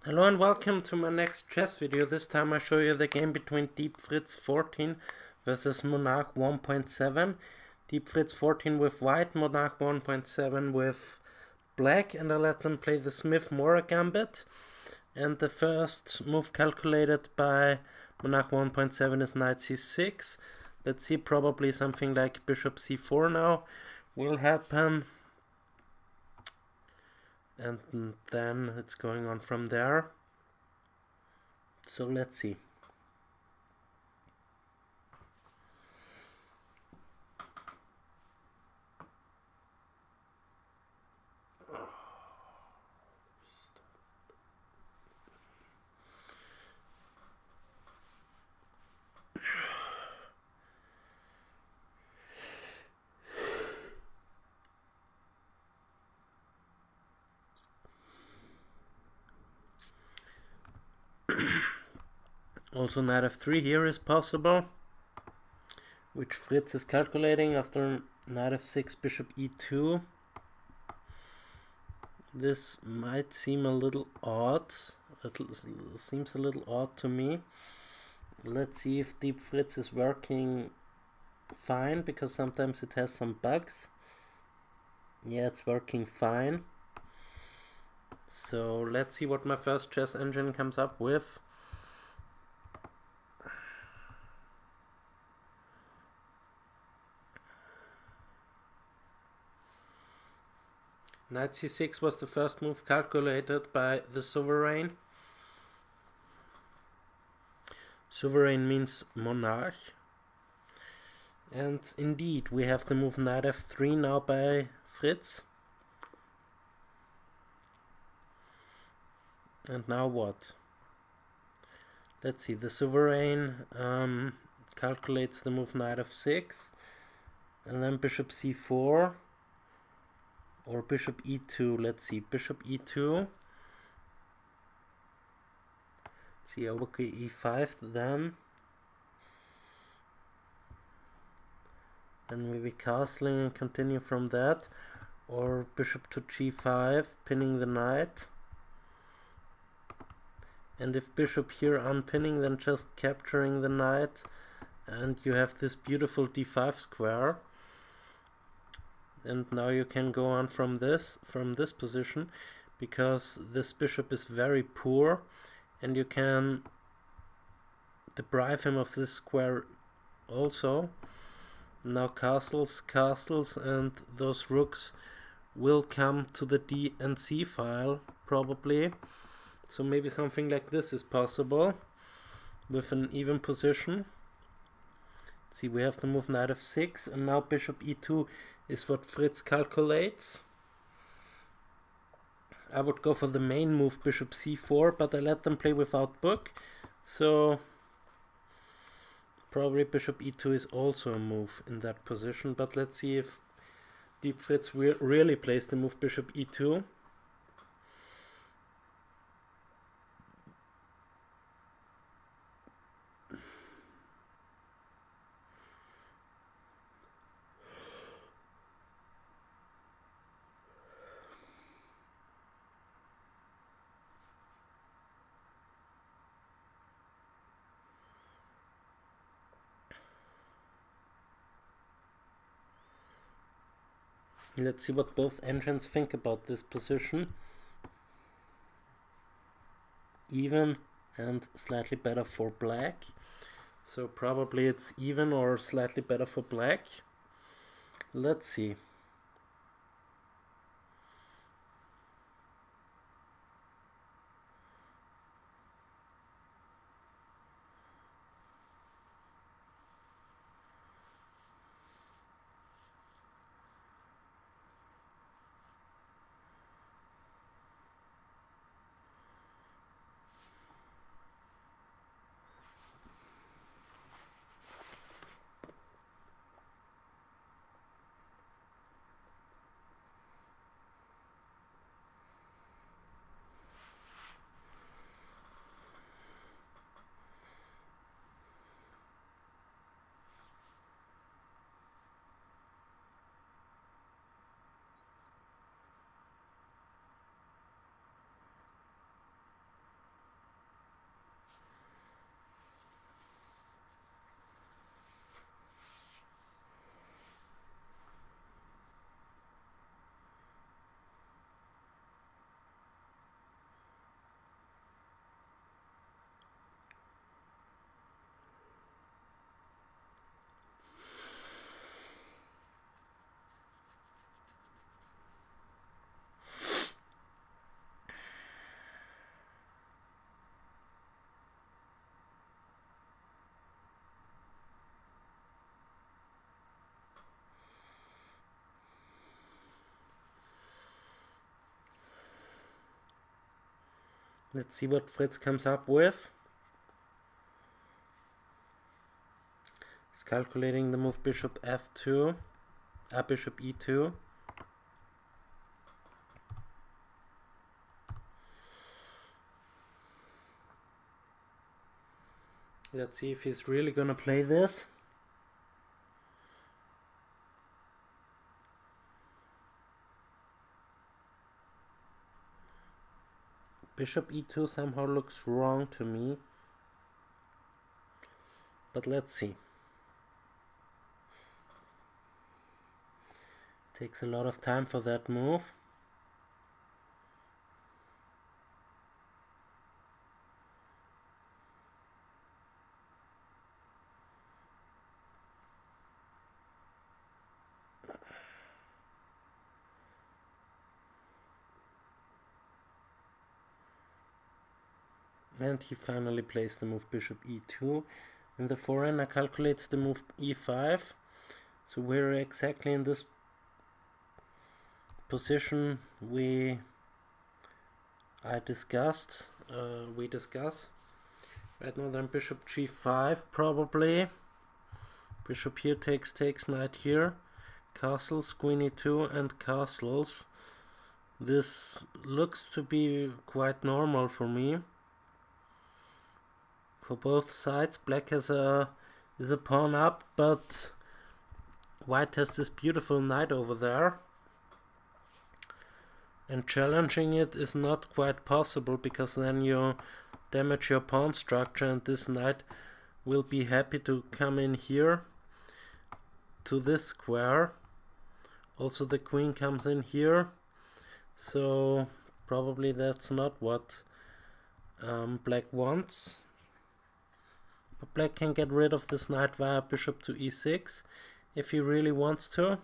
Hello and welcome to my next chess video. This time I show you the game between Deep Fritz 14 versus Monarch 1.7. Deep Fritz 14 with white, Monarch 1.7 with black, and I let them play the Smith Morra Gambit. And the first move calculated by Monarch 1.7 is knight c6. Let's see, probably something like bishop c4 now will happen. And then it's going on from there. So let's see. Also knight f3 here is possible, which Fritz is calculating after knight f6, bishop e2. This might seem a little odd. It seems a little odd to me. Let's see if Deep Fritz is working fine, because sometimes it has some bugs. Yeah, it's working fine. So let's see what my first chess engine comes up with. Knight c6 was the first move calculated by the Sovereign. Sovereign means Monarch. And indeed, we have the move knight f3 now by Fritz. And now what? Let's see, the Sovereign calculates the move knight f6, and then bishop c4, or bishop e2. Let's see, bishop e2. See, okay, e5 then. Then maybe castling and continue from that. Or bishop to g5, pinning the knight. And if bishop here unpinning, then just capturing the knight. And you have this beautiful d5 square. And now you can go on from this position, because this bishop is very poor, and you can deprive him of this square also. Now castles, and those rooks will come to the D and C file probably. So maybe something like this is possible with an even position. See, we have the move knight f6, and now bishop e2 is what Fritz calculates. I would go for the main move bishop c4, but I let them play without book, so probably bishop e2 is also a move in that position. But let's see if Deep Fritz really plays the move bishop e2. Let's see what both engines think about this position. Even and slightly better for black. So probably it's even or slightly better for black. Let's see. Let's see what Fritz comes up with. He's calculating the move bishop f2, bishop e2. Let's see if he's really gonna play this. Bishop e2 somehow looks wrong to me. But let's see. Takes a lot of time for that move. And he finally plays the move bishop e2. And the foreigner calculates the move e5. So we're exactly in this position we discuss. Right now then bishop g5 probably. Bishop here takes, knight here. Castles, queen e2 and castles. This looks to be quite normal for me. For both sides, black is a pawn up, but white has this beautiful knight over there. And challenging it is not quite possible, because then you damage your pawn structure, and this knight will be happy to come in here to this square. Also the queen comes in here, so probably that's not what black wants. But black can get rid of this knight via bishop to e6 if he really wants to.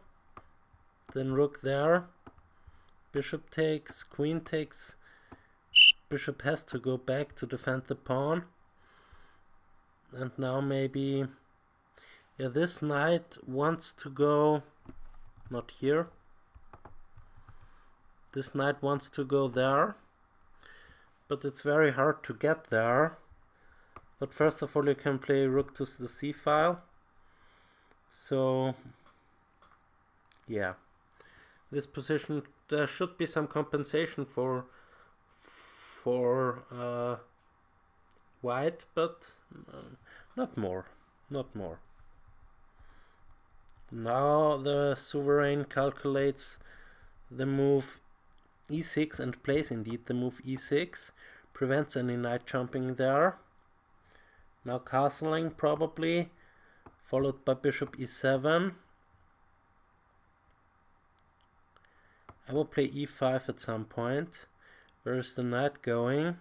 Then rook there, bishop takes, queen takes, bishop has to go back to defend the pawn. And now maybe, yeah, this knight wants to go, not here, this knight wants to go there, but it's very hard to get there. But first of all, you can play rook to the c-file. So, yeah, this position, there should be some compensation for white, but not more. Now the sovereign calculates the move e6 and plays indeed the move e6, prevents any knight jumping there. Now castling probably, followed by bishop e7. I will play e5 at some point. Where is the knight going?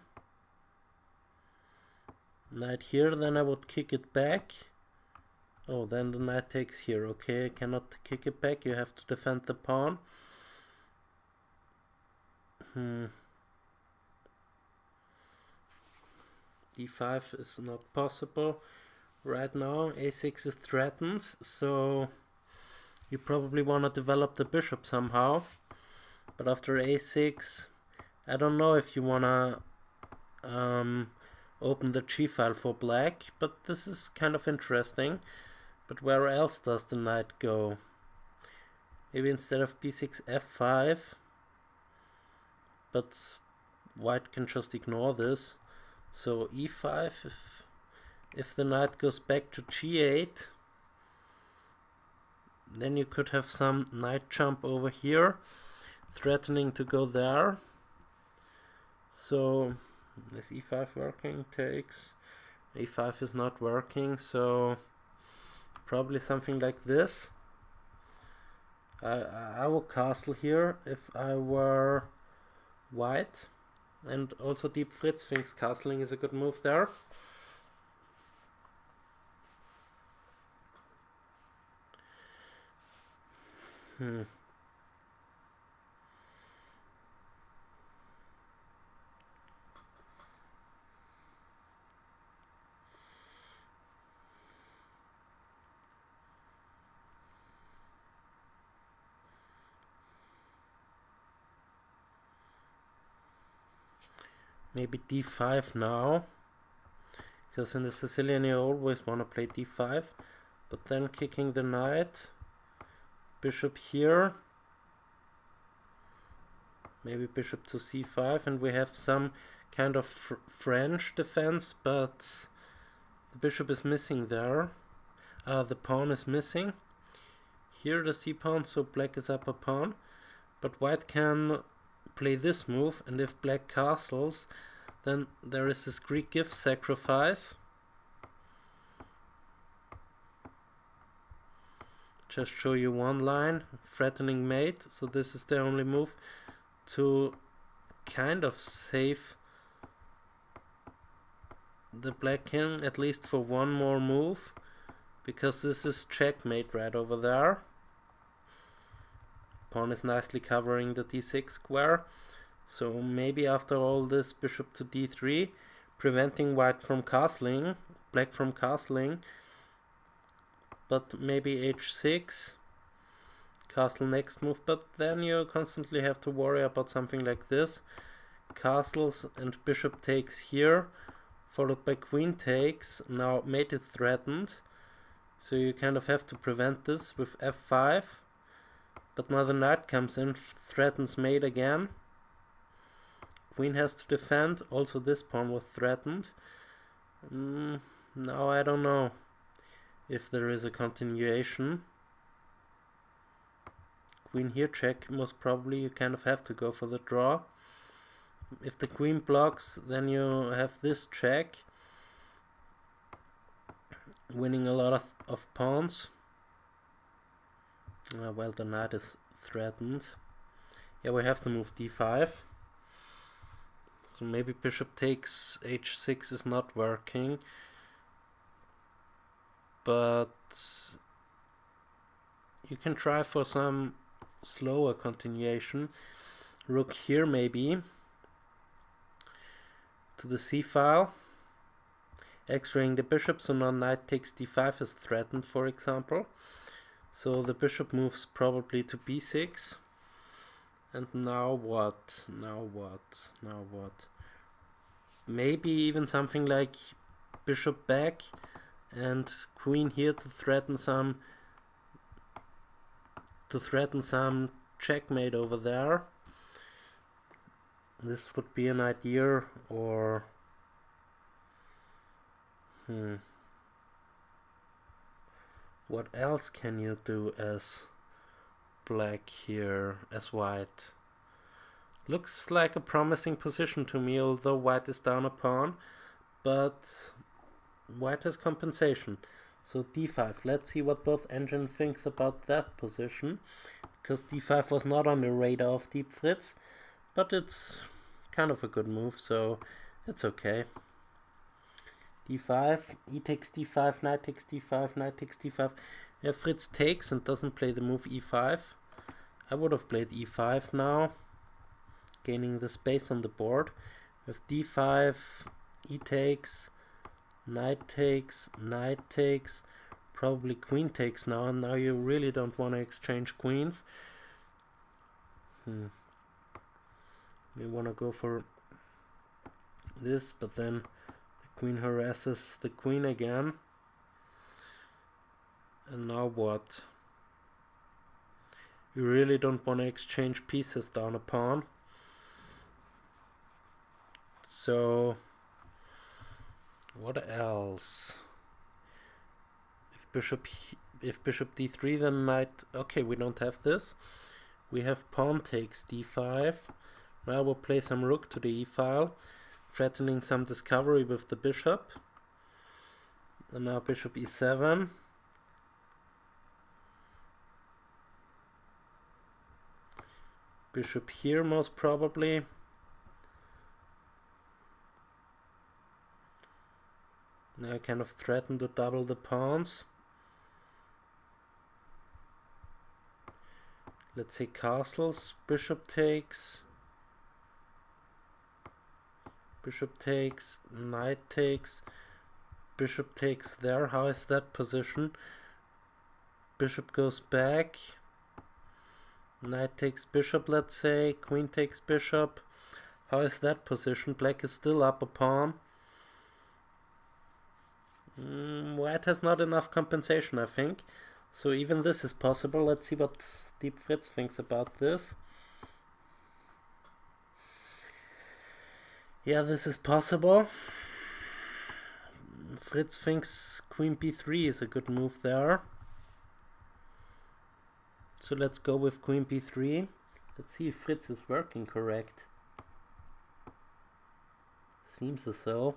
Knight here, then I would kick it back. Oh, then the knight takes here. Okay, I cannot kick it back, you have to defend the pawn. d5 is not possible right now. a6 is threatened, so you probably want to develop the bishop somehow. But after a6, I don't know if you want to open the g-file for black, but this is kind of interesting. But where else does the knight go? Maybe instead of b6, f5, but white can just ignore this. So e5, if the knight goes back to g8, then you could have some knight jump over here, threatening to go there. So is e5 working? Takes. e5 is not working, so probably something like this. I will castle here if I were white. And also Deep Fritz thinks castling is a good move there. Maybe d5 now, because in the Sicilian you always want to play d5, but then kicking the knight, bishop here, maybe bishop to c5, and we have some kind of French defense, but the bishop is missing there. The pawn is missing. Here the c-pawn, so black is up a pawn, but white can play this move, and if black castles, then there is this Greek gift sacrifice. Just show you one line, threatening mate, so this is the only move to kind of save the black king, at least for one more move, because this is checkmate right over there. Pawn is nicely covering the d6 square, so maybe after all this bishop to d3, preventing white from castling, black from castling, but maybe h6, castle next move, but then you constantly have to worry about something like this, castles and bishop takes here, followed by queen takes, now mate is threatened, so you kind of have to prevent this with f5. But now the knight comes in, threatens mate again. Queen has to defend. Also this pawn was threatened. Now I don't know if there is a continuation. Queen here check, most probably you kind of have to go for the draw. If the queen blocks, then you have this check. Winning a lot of pawns. Well, the knight is threatened. Yeah, we have to move d5. So maybe bishop takes h6 is not working. But you can try for some slower continuation. Rook here maybe. To the c-file. X-raying the bishop, so now knight takes d5 is threatened, for example. So the bishop moves probably to b6. And now what? Now what? Now what? Maybe even something like bishop back and queen here to threaten some checkmate over there. This would be an idea, or what else can you do as black here, as white? Looks like a promising position to me, although white is down a pawn, but white has compensation. So d5, let's see what both engine thinks about that position, because d5 was not on the radar of Deep Fritz, but it's kind of a good move, so it's okay. d5, e takes d5, knight takes d5, knight takes d5. Yeah, Fritz takes and doesn't play the move e5. I would have played e5 now, gaining the space on the board. With d5, e takes, knight takes, probably queen takes now, and now you really don't want to exchange queens. We want to go for this, but then queen harasses the queen again. And now what? You really don't want to exchange pieces down a pawn. So what else? If bishop d3, then knight. Okay, we don't have this. We have pawn takes d5. Now we'll play some rook to the e-file, threatening some discovery with the bishop. And now bishop e7. Bishop here most probably. Now I kind of threaten to double the pawns. Let's say castles. Bishop takes. Bishop takes. Knight takes. Bishop takes there. How is that position? Bishop goes back. Knight takes bishop, let's say. Queen takes bishop. How is that position? Black is still up a pawn. White has not enough compensation, I think. So even this is possible. Let's see what Deep Fritz thinks about this. Yeah, this is possible. Fritz thinks Queen B3 is a good move there. So let's go with Queen B3. Let's see if Fritz is working correct. Seems as so.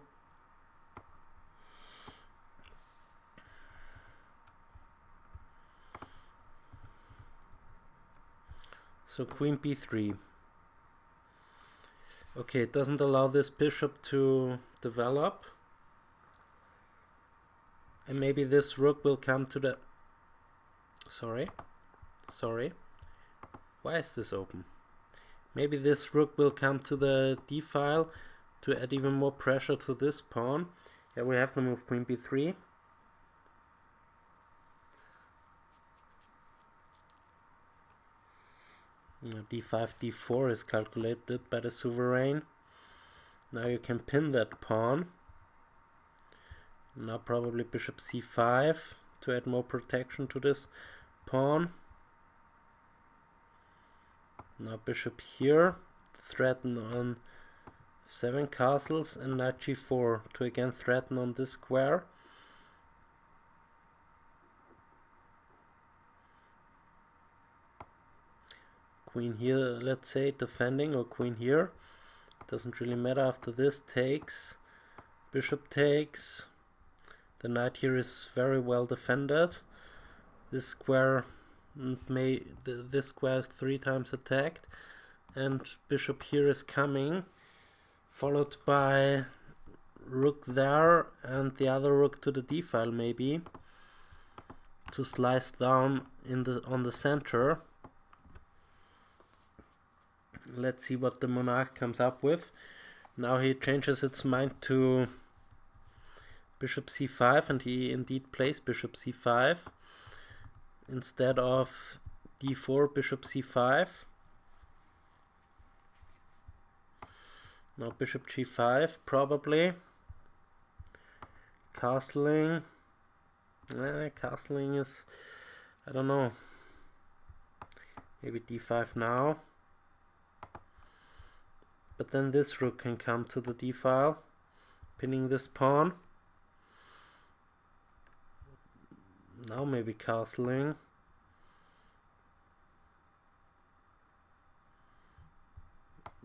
So Queen B3. Okay, it doesn't allow this bishop to develop. And maybe this rook will come to the... Sorry. Why is this open? Maybe this rook will come to the d file to add even more pressure to this pawn. Yeah, we have to move Queen B3. D5, D4 is calculated by the sovereign. Now you can pin that pawn. Now probably bishop C5 to add more protection to this pawn. Now bishop here, threaten on 7 castles, and knight G4 to again threaten on this square. Queen here, let's say, defending, or queen here. Doesn't really matter after this. Takes. Bishop takes. The knight here is very well defended. This square this square is 3 times attacked. And bishop here is coming. Followed by rook there and the other rook to the d file maybe. To slice down on the center. Let's see what the Monarch comes up with. Now he changes its mind to bishop c5, and he indeed plays bishop c5 instead of d4, bishop c5. Now bishop g5 probably. Castling. Castling is, I don't know. Maybe d5 now. But then this rook can come to the d file, pinning this pawn. Now maybe castling.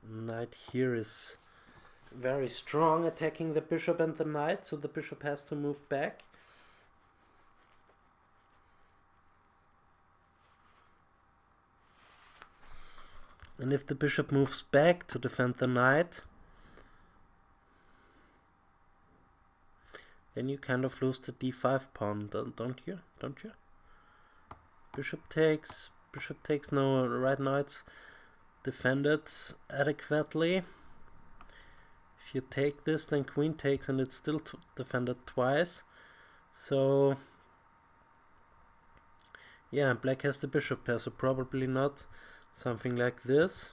Knight here is very strong, attacking the bishop and the knight, so the bishop has to move back. And if the bishop moves back to defend the knight, then you kind of lose the d5 pawn, don't you? Bishop takes, no, right now it's defended adequately. If you take this, then queen takes, and it's still defended twice. So, yeah, black has the bishop pair, so probably not something like this.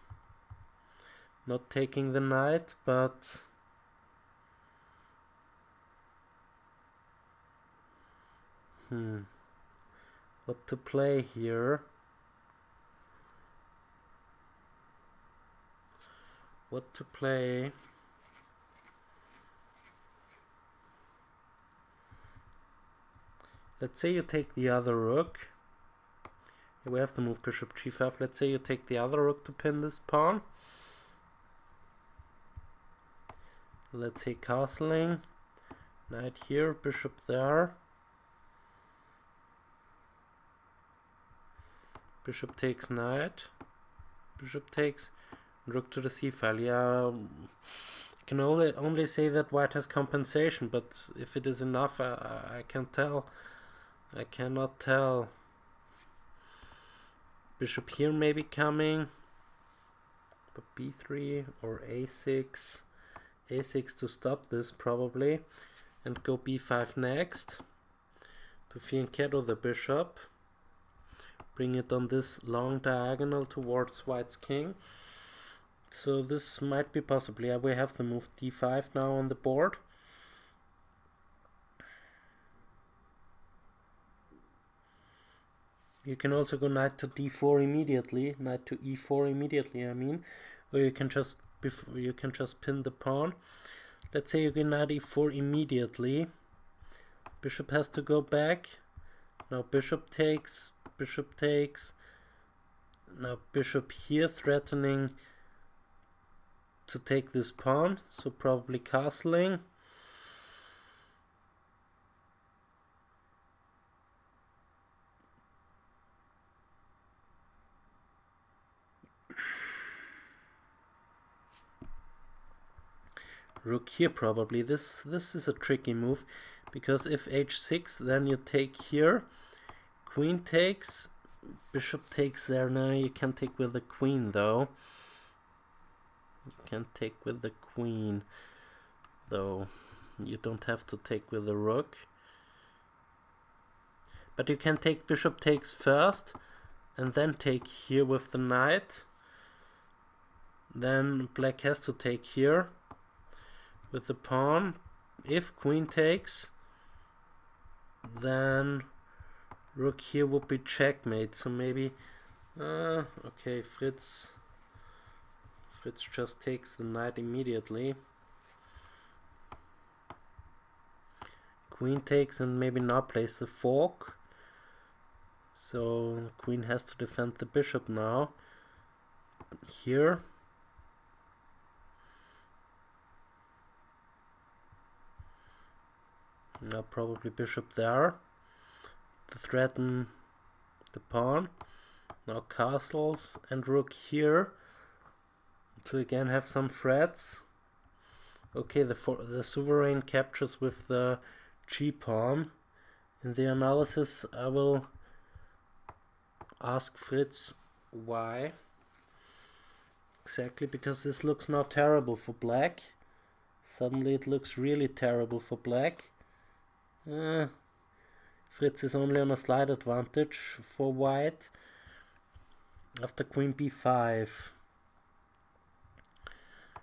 Not taking the knight, but what to play here? What to play? Let's say you take the other rook. We have to move bishop g5. Let's say you take the other rook to pin this pawn. Let's say castling. Knight here, bishop there. Bishop takes knight. Bishop takes, rook to the c file. Yeah, I can only say that white has compensation, but if it is enough, I can't tell. I cannot tell. Bishop here maybe coming, but b3 or a6. a6 to stop this probably, and go b5 next to fianchetto the bishop. Bring it on this long diagonal towards white's king. So this might be possibly. We have the move d5 now on the board. You can also go knight to d4 immediately, knight to e4 immediately, I mean, or you can just pin the pawn. Let's say you go knight e4 immediately. Bishop has to go back. Now bishop takes. Now bishop here, threatening to take this pawn, so probably castling. Rook here probably. This is a tricky move, because if h6, then you take here, queen takes, bishop takes there. Now you can take with the queen though. You can take with the queen though. You don't have to take with the rook. But you can take bishop takes first, and then take here with the knight. Then black has to take here with the pawn. If queen takes, then rook here would be checkmate. So maybe okay, Fritz just takes the knight immediately. Queen takes and maybe now plays the fork. So queen has to defend the bishop now. Here. Now probably bishop there to threaten the pawn. Now castles and rook here to again have some threats. Okay, the sovereign captures with the g-pawn. In the analysis I will ask Fritz why. Exactly, because this looks now terrible for black. Suddenly it looks really terrible for black. Fritz is only on a slight advantage for white after queen b5,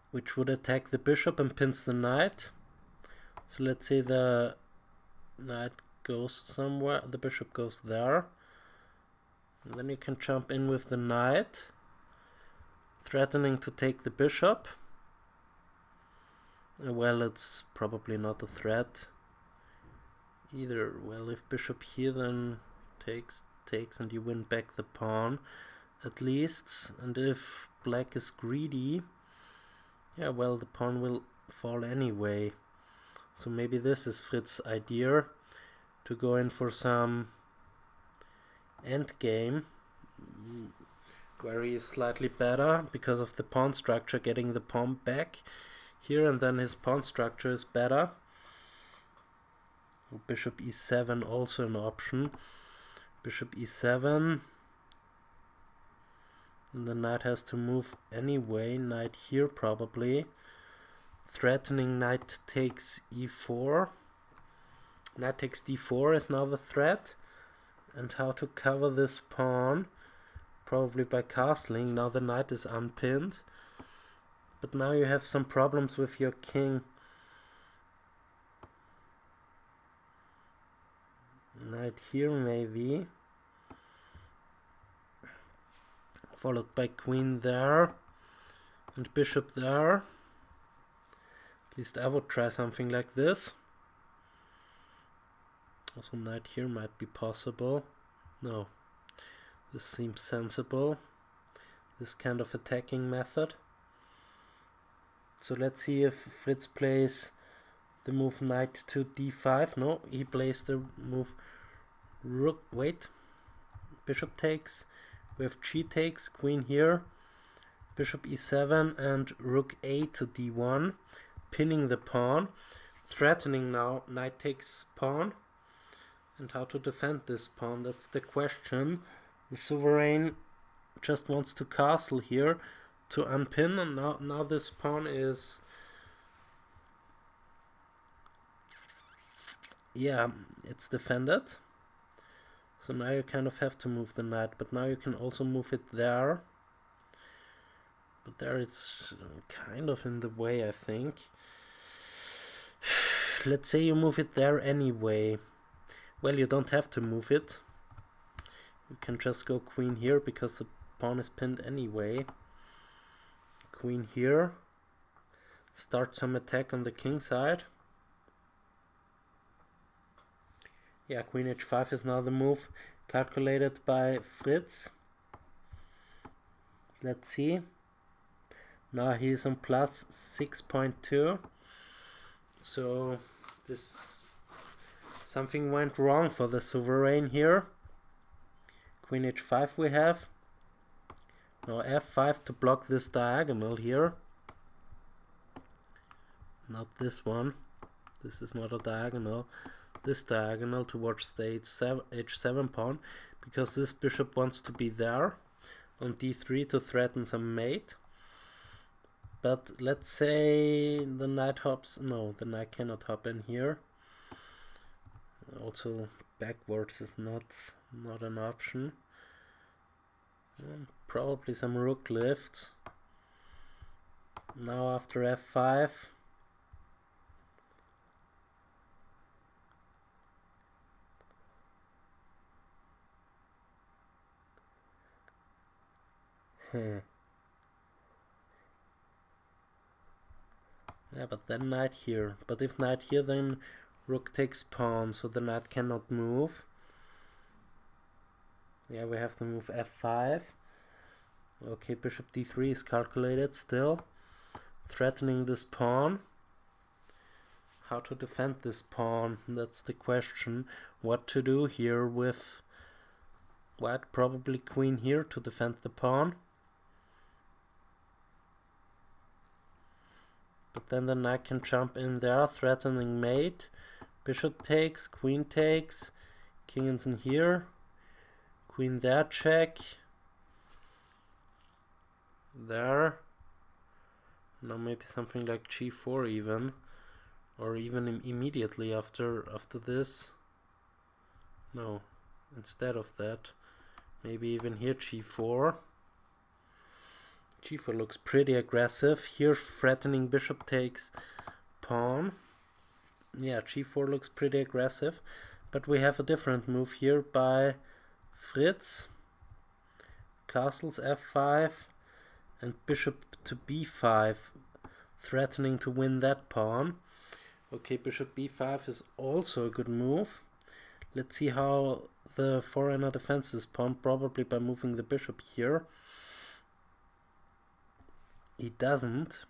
which would attack the bishop and pins the knight. So let's say the knight goes somewhere, the bishop goes there, and then you can jump in with the knight, threatening to take the bishop. Well, it's probably not a threat either. Well, if bishop here, then takes, and you win back the pawn at least. And if black is greedy, yeah, well, the pawn will fall anyway. So maybe this is Fritz's idea, to go in for some endgame where he is slightly better because of the pawn structure, getting the pawn back here, and then his pawn structure is better. Bishop e7 also an option. Bishop e7, and the knight has to move anyway. Knight here probably, threatening knight takes e4. Knight takes d4 is now the threat. And how to cover this pawn? Probably by castling. Now the knight is unpinned, but now you have some problems with your king. Knight here maybe, followed by queen there and bishop there. At least I would try something like this. Also knight here might be possible. No, this seems sensible, this kind of attacking method. So let's see if Fritz plays the move knight to d5. No, he plays the move rook, wait, bishop takes, we have g takes, queen here, bishop e7 and rook a to d1, pinning the pawn, threatening now knight takes pawn. And how to defend this pawn, that's the question. The sovereign just wants to castle here to unpin, and now this pawn is, yeah, it's defended. So now you kind of have to move the knight, but now you can also move it there. But there it's kind of in the way, I think. Let's say you move it there anyway. Well, you don't have to move it. You can just go queen here because the pawn is pinned anyway. Queen here. Start some attack on the king side. Yeah, queen h5 is now the move calculated by Fritz. Let's see. Now he is on plus 6.2. So this something went wrong for the sovereign here. Queen h5 we have. Now f5 to block this diagonal here. Not this one. This is not a diagonal. This diagonal towards the h7 pawn, because this bishop wants to be there on d3 to threaten some mate. But let's say the knight hops. No, the knight cannot hop in here. Also backwards is not an option. And probably some rook lift. Now after f5. Yeah, but then knight here. But if knight here, then rook takes pawn, so the knight cannot move. Yeah, we have to move f5. Okay, bishop d3 is calculated still. Threatening this pawn. How to defend this pawn? That's the question. What to do here with white? Probably queen here to defend the pawn. But then the knight can jump in there, threatening mate. Bishop takes, queen takes, king is in here. Queen there, check. There. Now maybe something like g4 even. Or even immediately after this. No, instead of that. Maybe even here g4. g4 looks pretty aggressive. Here threatening bishop takes pawn. Yeah, g4 looks pretty aggressive. But we have a different move here by Fritz. Castles f5 and bishop to b5, threatening to win that pawn. Okay, bishop b5 is also a good move. Let's see how the foreigner defends this pawn, probably by moving the bishop here. He doesn't.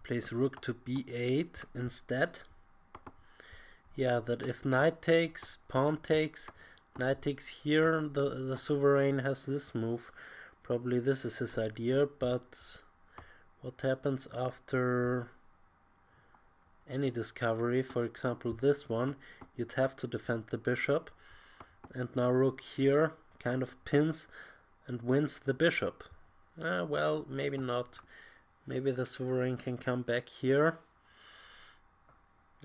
Plays rook to b8 instead. Yeah, that if knight takes, pawn takes, knight takes here, the sovereign has this move. Probably this is his idea, but what happens after any discovery, for example this one, you'd have to defend the bishop, and now rook here kind of pins and wins the bishop. Well, maybe not. Maybe the sovereign can come back here.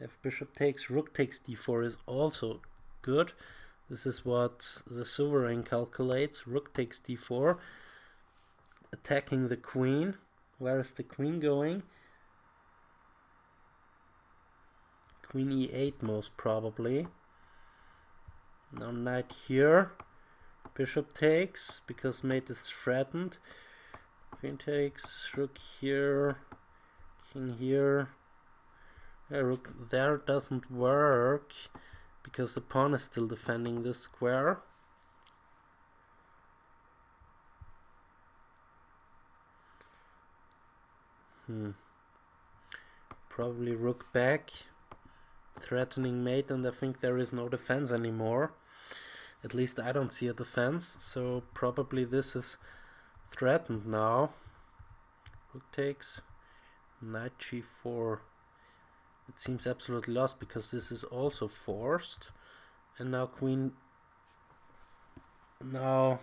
If bishop takes, rook takes d4 is also good. This is what the sovereign calculates. Rook takes d4, attacking the queen. Where is the queen going? Queen e8 most probably. Now knight here. Bishop takes because mate is threatened. Queen takes, rook here, king here. Yeah, rook there doesn't work because the pawn is still defending this square. Probably rook back, threatening mate, and I think there is no defense anymore. At least I don't see a defense, so probably this is threatened now. Rook takes, knight g4. It seems absolutely lost because this is also forced. And now queen. Now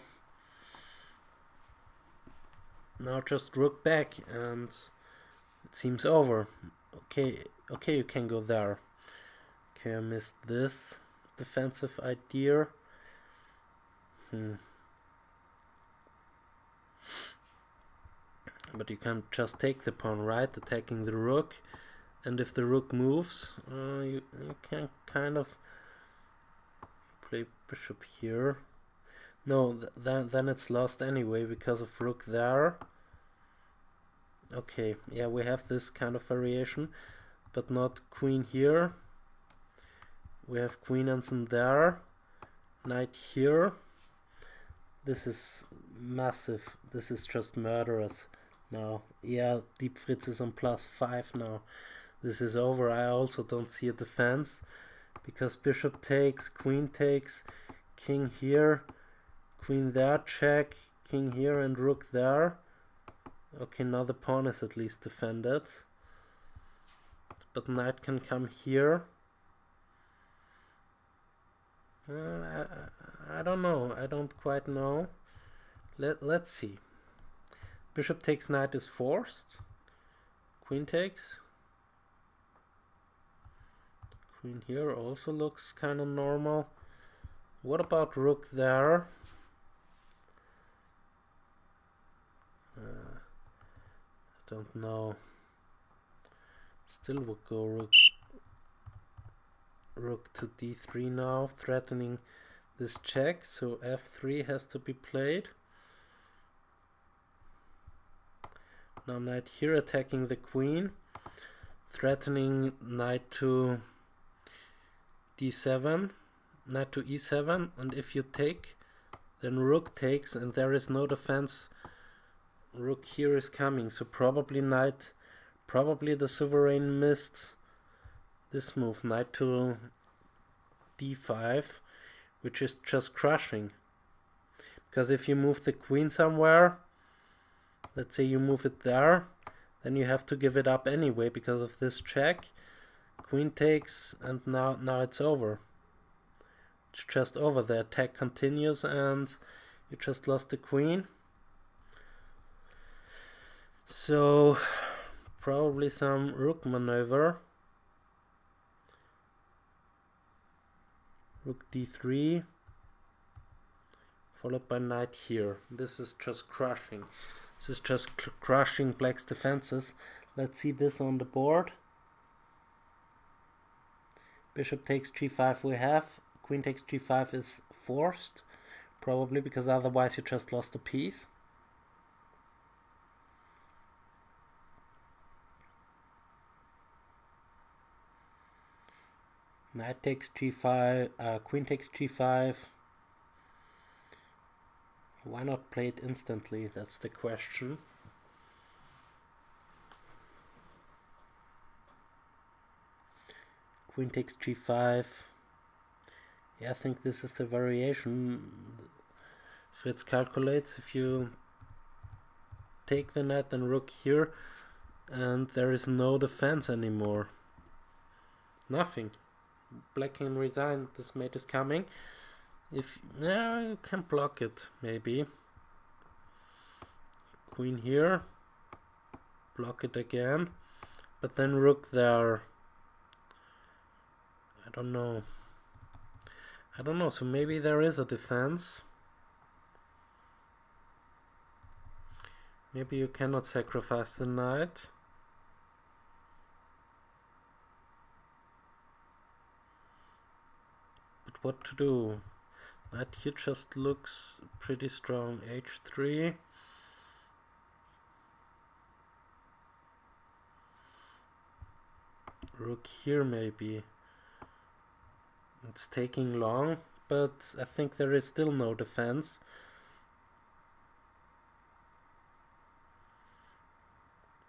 just rook back and it seems over. Okay, you can go there. Okay, I missed this defensive idea. But you can just take the pawn, right, attacking the rook, and if the rook moves, you can kind of play bishop here. No, then it's lost anyway because of rook there. Okay, yeah, we have this kind of variation, but not queen here. We have queen and some there, knight here. This is massive. This is just murderous now. Yeah, Deep Fritz is on +5 now. This is over. I also don't see a defense because bishop takes, queen takes, king here, queen there, check, king here and rook there. Okay, now the pawn is at least defended. But knight can come here. I don't know. I don't quite know. Let's see. Bishop takes, knight is forced. Queen takes. Queen here also looks kind of normal. What about rook there? I don't know. Still would go rook to d3 now, threatening this check, so f3 has to be played. Now knight here attacking the queen, threatening knight to d7, knight to e7, and if you take, then rook takes, and there is no defense. Rook here is coming, so probably the sovereign missed this move, knight to d5, which is just crushing. Because if you move the queen somewhere, let's say you move it there, then you have to give it up anyway because of this check. Queen takes, and now it's over. It's just over. The attack continues and you just lost the queen. So probably some rook maneuver. Rook d3, followed by knight here. This is just crushing. This is just crushing black's defenses. Let's see this on the board. Bishop takes g5 we have. Queen takes g5 is forced, probably because otherwise you just lost a piece. Knight takes g5, queen takes g5. Why not play it instantly? That's the question. Queen takes g5. Yeah, I think this is the variation. Fritz calculates if you take the knight and rook here, and there is no defense anymore. Nothing. Black can resign, this mate is coming. If you can block it, maybe. Queen here, block it again, but then rook there. I don't know, so maybe there is a defense. Maybe you cannot sacrifice the knight. What to do? Knight here just looks pretty strong. h3. Rook here maybe. It's taking long, but I think there is still no defense.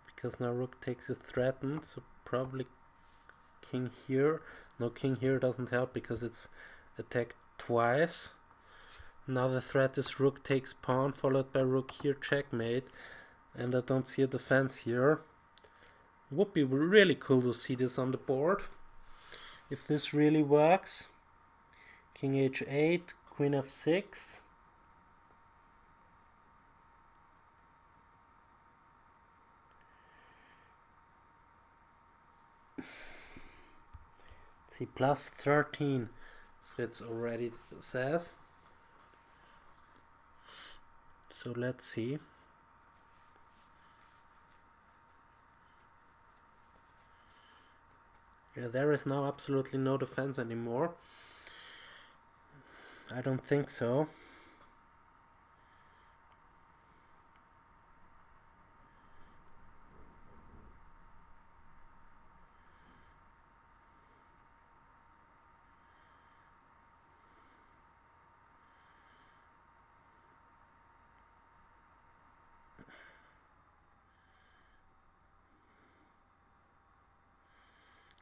Because now rook takes it threatened, so probably king here. No, king here doesn't help because it's attacked twice. Now the threat is rook takes pawn followed by rook here, checkmate, and I don't see a defense here. Would be really cool to see this on the board if this really works. King h8, queen f6. See, +13, Fritz already says. So let's see. Yeah, there is now absolutely no defense anymore. I don't think so.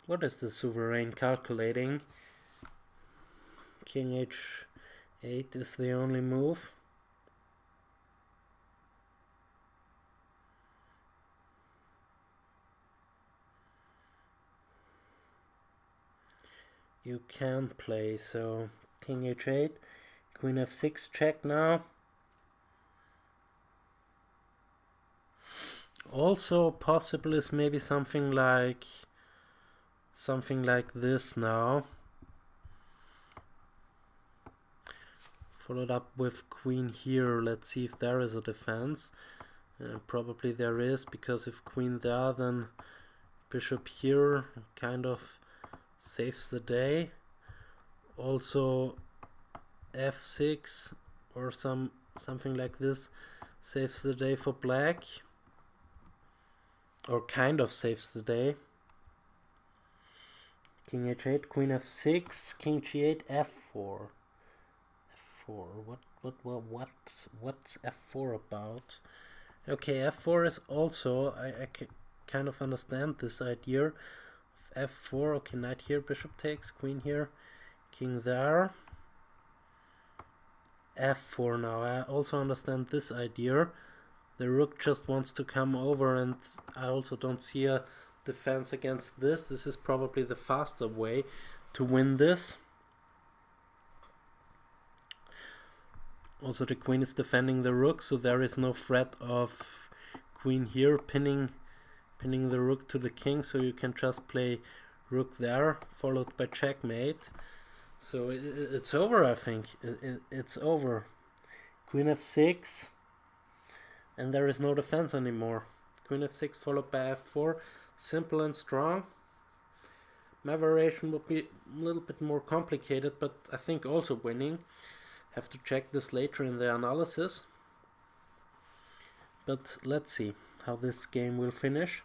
What is the sovereign calculating? King h8 is the only move. You can play, so king h8, queen f6 check now. Also possible is maybe something like this now. Followed up with queen here. Let's see if there is a defense. Probably there is, because if queen there, then bishop here kind of saves the day. Also f6 or something like this saves the day for black, or kind of saves the day. King h8, queen f6, king g8, f4. What's f4 about? Okay, f4 is also, I kind of understand this idea of f4. Okay, knight here, bishop takes, queen here, king there, f4 now. I also understand this idea. The rook just wants to come over, and I also don't see a defense against this. This is probably the faster way to win this. Also the queen is defending the rook, so there is no threat of queen here pinning the rook to the king, so you can just play rook there, followed by checkmate. So it's over, I think. It's over. Queen f6, and there is no defense anymore. Queen f6 followed by f4. Simple and strong. My variation would be a little bit more complicated, but I think also winning. Have to check this later in the analysis. But let's see how this game will finish.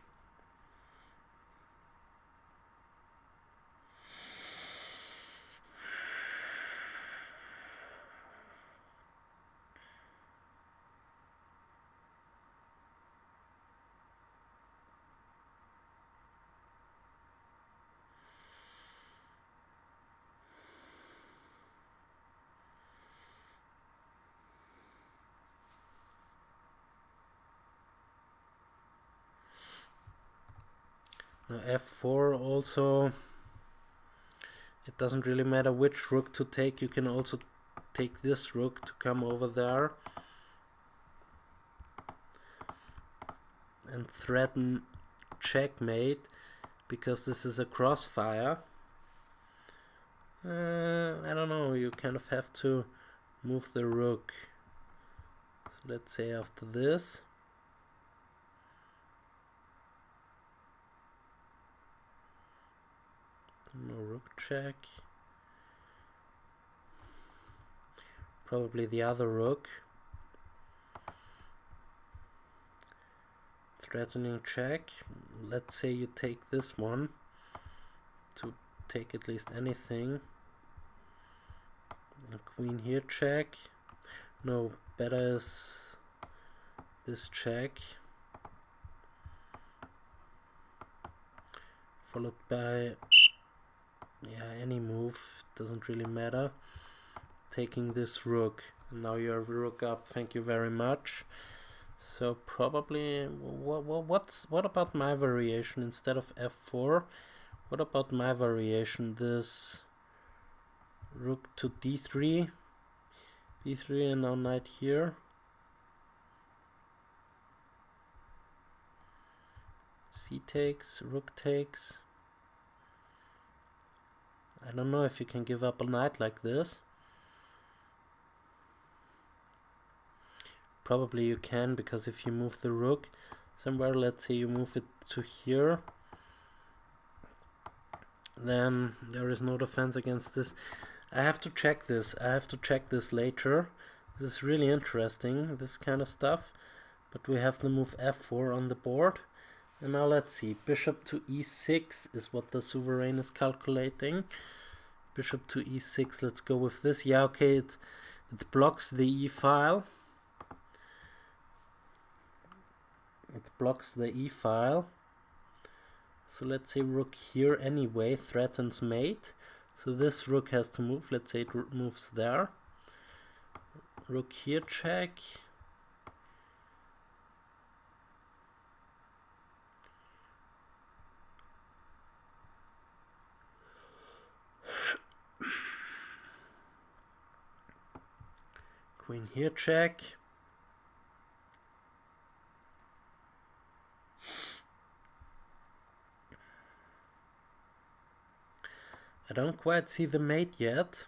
Now f4 also, it doesn't really matter which rook to take. You can also take this rook to come over there and threaten checkmate, because this is a crossfire. I don't know, you kind of have to move the rook. So let's say after this. No rook check. Probably the other rook. Threatening check. Let's say you take this one to take at least anything. And queen here check. No, better is this check. Followed by, yeah, any move, doesn't really matter. Taking this rook. Now you have rook up, thank you very much. So probably, what about my variation instead of f4? What about my variation? This rook to d3, b3, and now knight here. C takes, rook takes. I don't know if you can give up a knight like this. Probably you can, because if you move the rook somewhere, let's say you move it to here, then there is no defense against this. I have to check this. I have to check this later. This is really interesting, this kind of stuff. But we have the move f4 on the board. And now let's see. Bishop to e6 is what the sovereign is calculating. Bishop to e6. Let's go with this. Yeah, okay, it blocks the e file. It blocks the e file. So let's say rook here anyway threatens mate. So this rook has to move. Let's say it moves there. Rook here check. Queen here check. I don't quite see the mate yet.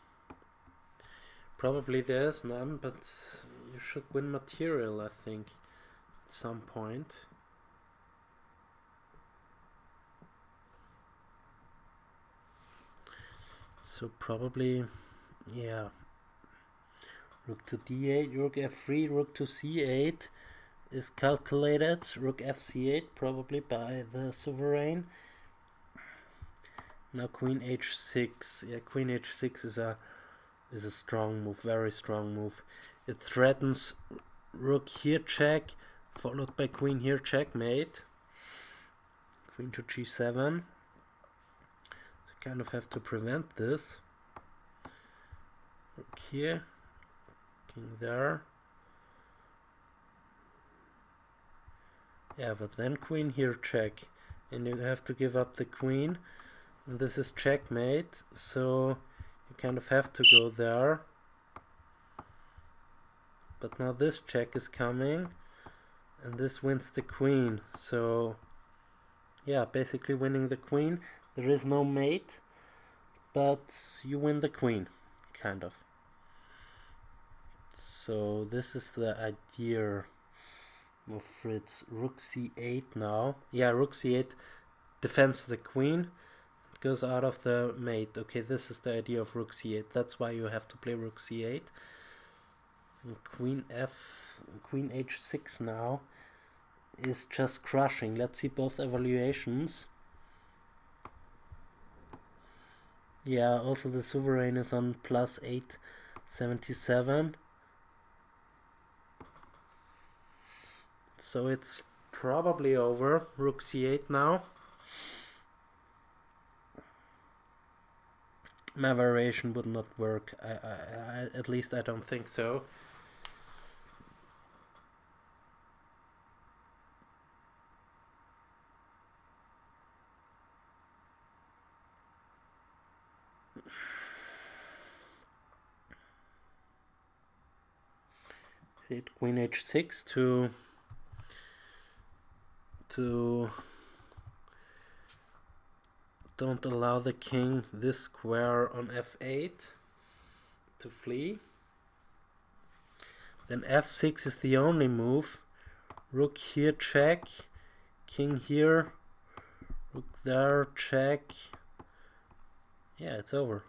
Probably there's none, but you should win material, I think, at some point. So probably, yeah. Rook to d8, rook f3, rook to c8 is calculated. Rook fc8 probably by the sovereign. Now queen h6. Yeah, queen h6 is a strong move, very strong move. It threatens rook here check, followed by queen here checkmate. Queen to g7. So kind of have to prevent this. Rook here, king there. Yeah, but then queen here check, and you have to give up the queen. And this is checkmate, so you kind of have to go there. But now this check is coming, and this wins the queen. So yeah, basically winning the queen. There is no mate, but you win the queen, kind of. So this is the idea of Fritz. Rook c8 now. Yeah, rook c8 defends the queen. Goes out of the mate. Okay, this is the idea of rook c8. That's why you have to play rook c8. And queen h6 now is just crushing. Let's see both evaluations. Yeah, also the sovereign is on plus 877. So it's probably over. Rook c8 now. My variation would not work. I at least I don't think so. See it, queen h6 to don't allow the king this square on f8 to flee. Then f6 is the only move. Rook here check, king here, rook there check. Yeah, it's over.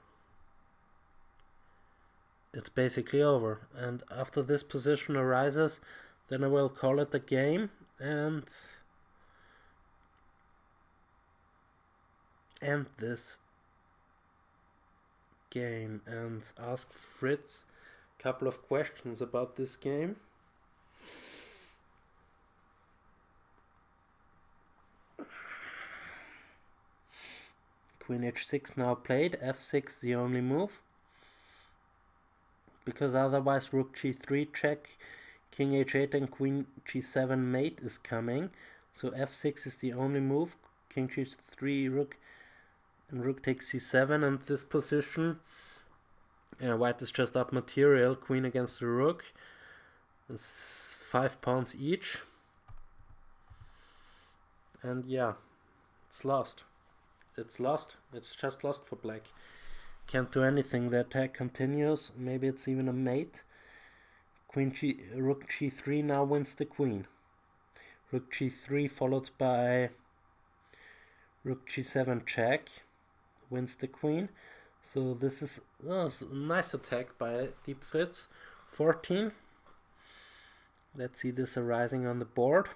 It's basically over. And after this position arises, then I will call it a game and end this game and ask Fritz a couple of questions about this game. Queen h6 now played, f6 the only move, because otherwise rook g3 check, king h8 and queen g7 mate is coming. So f6 is the only move, king g3 rook, and rook takes c7, and this position, white is just up material, queen against the rook, it's 5 pawns each, and yeah, it's lost. It's lost. It's just lost for black. Can't do anything. The attack continues. Maybe it's even a mate. Rook g3 now wins the queen. Rook g3 followed by rook g7 check. wins the queen. So this is a nice attack by Deep Fritz. 14. Let's see this arising on the board.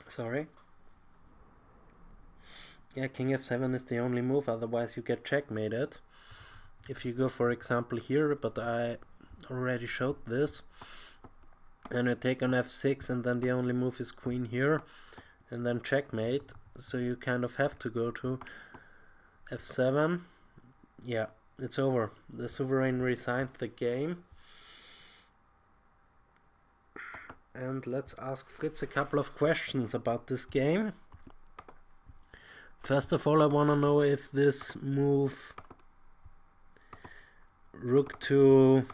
Sorry. Yeah, king f7 is the only move, otherwise you get checkmated. If you go, for example, here, but I already showed this, and you take on f6, and then the only move is queen here, and then checkmate, so you kind of have to go to f7. Yeah, it's over. The sovereign resigned the game. And let's ask Fritz a couple of questions about this game. First of all, I want to know if this move rook to,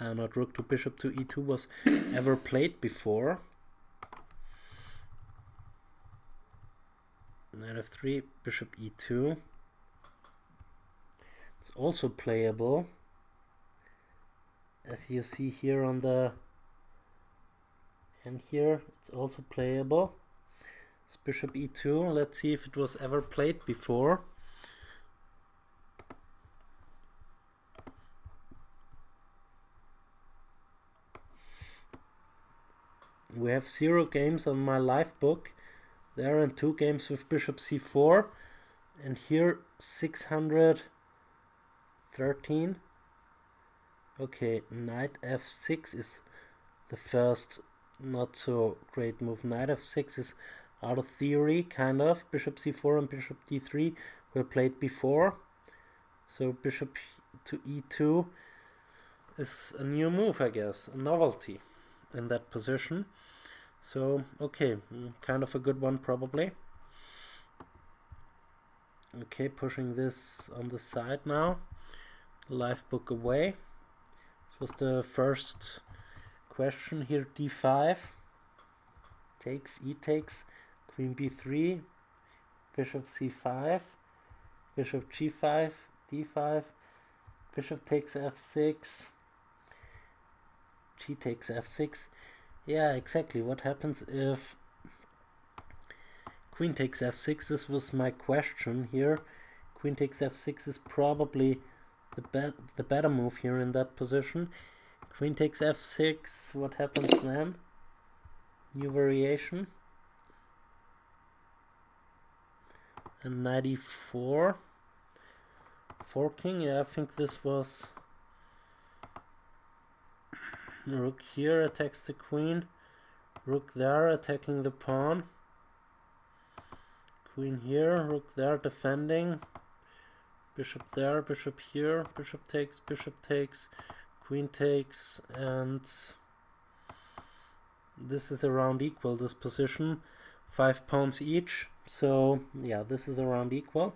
not rook to bishop to e2 was ever played before. Knight f3, bishop e2. It's also playable, as you see here on the, and here it's also playable. It's bishop e2. Let's see if it was ever played before. We have 0 games on my live book. There are 2 games with bishop c4, and here 613. Okay, knight f6 is the first not so great move. Knight f6 is out of theory, kind of. Bishop c4 and bishop d3 were played before. So bishop to e2 is a new move, I guess, a novelty in that position. So, okay, kind of a good one probably. Okay, pushing this on the side now. Live book away. This was the first question here. d5 takes, e takes, queen b3, bishop c5, bishop g5, d5, bishop takes f6, g takes f6. Yeah, exactly. What happens if queen takes f6? This was my question here. Queen takes f6 is probably the better move here in that position. Queen takes f6. What happens then? New variation. And knight e4. Forking. Yeah, I think this was rook here attacks the queen. Rook there attacking the pawn. Queen here. Rook there defending. Bishop there. Bishop here. Bishop takes. Bishop takes. Queen takes, and this is around equal, this position. 5 pawns each, so yeah, this is around equal.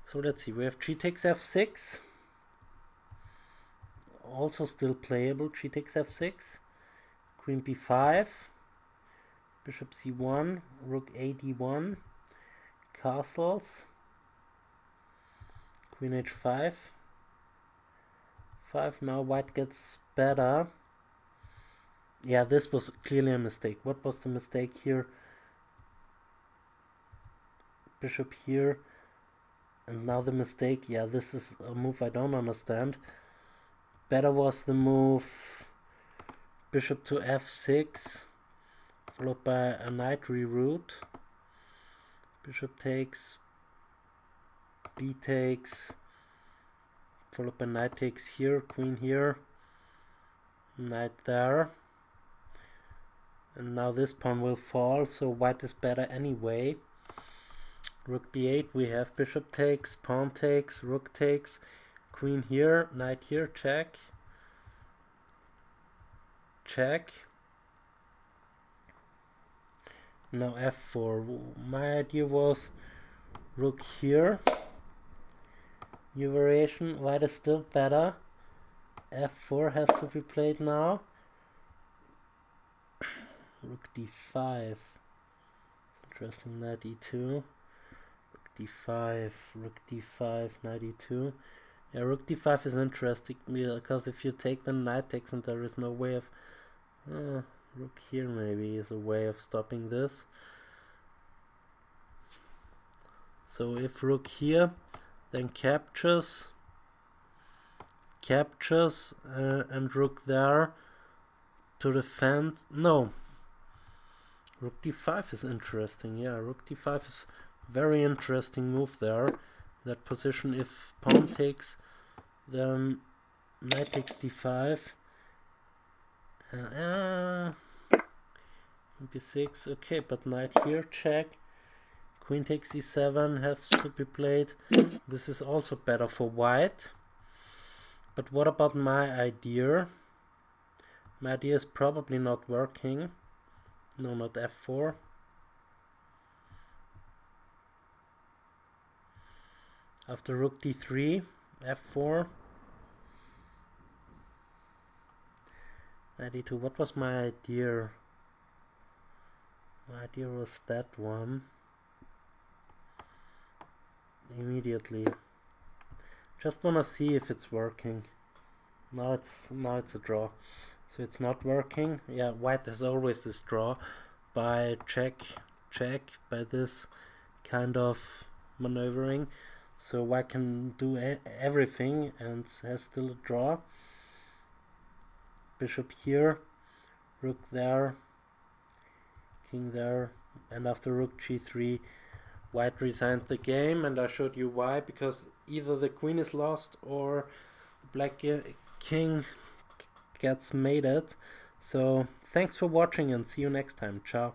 So let's see, we have g takes f6, also still playable. G takes f6, queen b5, bishop c1, rook a d1, castles, queen h5, now white gets better. Yeah, this was clearly a mistake. What was the mistake here? Bishop here, and now the mistake. Yeah, this is a move I don't understand. Better was the move bishop to f6, followed by a knight reroute. Bishop takes, b takes, followed by knight takes here, queen here, Knight there. And now this pawn will fall, so white is better anyway. Rook b8, we have bishop takes, pawn takes, rook takes, queen here, knight here, check. Check. Now f4. My idea was rook here. New variation, white is still better. f4 has to be played now. Rook d5. It's interesting, knight e2. Rook d5, rook d5, knight e2. Yeah, rook d5 is interesting because if you take, then knight takes, and there is no way of... rook here maybe is a way of stopping this. So if rook here, then captures, and rook there to defend. No, rook d5 is interesting. Yeah, rook d5 is very interesting move there. That position, if pawn takes, then knight takes d5. b6, okay, but knight here, check. Queen takes e7 has to be played. This is also better for white. But what about my idea? My idea is probably not working. No, not f4. After rook d3, f4. Knight e2. What was my idea? My idea was that one. Immediately. Just wanna see if it's working. Now it's a draw. So it's not working. Yeah, white has always this draw by check, by this kind of maneuvering. So white can do everything and has still a draw. Bishop here, rook there, king there, and after rook g3, white resigned the game, and I showed you why, because either the queen is lost or black king gets mated. So thanks for watching and see you next time. Ciao.